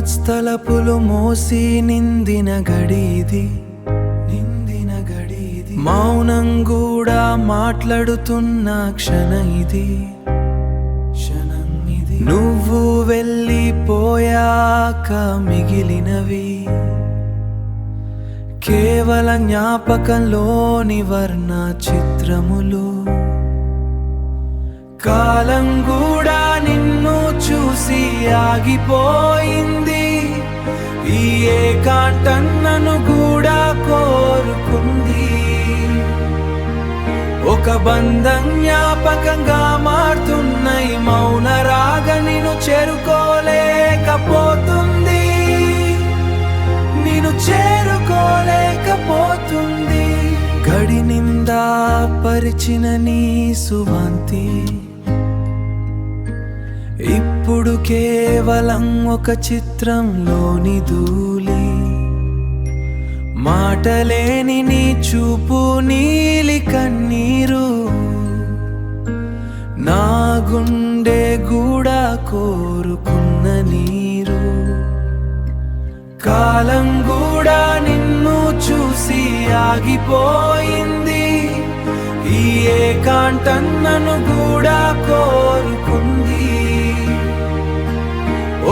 మనస్తలపులు మోసి నిందిన గడిది మౌనం కూడా మాట్లాడుతున్న క్షణం ఇది నువ్వు వెళ్ళిపోయాక మిగిలినవి కేవలం జ్ఞాపకంలోని వర్ణ చిత్రములు కాలం కూడా నిన్ను చూసి ఆగిపోయింది ఈ ఏకాంతం నన్ను కూడా కోరుకుంది ఒక బంధం జ్ఞాపకంగా మారుతున్నాయి మౌన రాగ నిన్ను చేరుకోలేకపోతుంది నిన్ను చేరుకోలేకపోతుంది గడి నిందా పరిచిన నీ సువాంతి ఇప్పుడు కేవలం ఒక చిత్రంలోని ధూళి మాటలేని నీ చూపు నీలి కన్నీరు నా గుండె కూడా కోరుకున్న నీరు కాలం కూడా నిన్ను చూసి ఆగిపోయింది ఈ ఏకాంతం నన్ను కూడా కోరుకుంది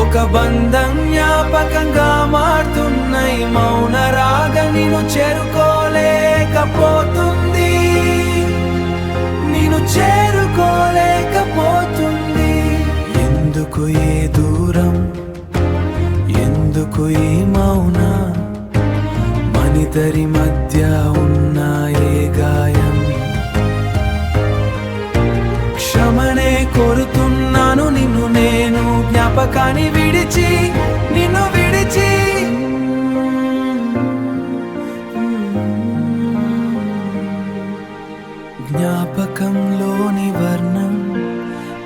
ఒక బంధం జ్ఞాపకంగా మారుతున్నాయి మౌన రాగ నిన్ను చేరుకోలేకపోతుంది నిన్ను చేరుకోలేకపోతుంది ఎందుకు ఏ దూరం ఎందుకు ఈ మౌన మనిద్దరి మధ్య ఉన్న ఏ గాయం క్షమనే కోరుతున్నాను నిన్ను నేను జ్ఞాపకాన్ని విడిచి నిన్ను విడిచి జ్ఞాపకంలోని వర్ణం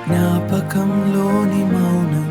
జ్ఞాపకంలోని మౌనం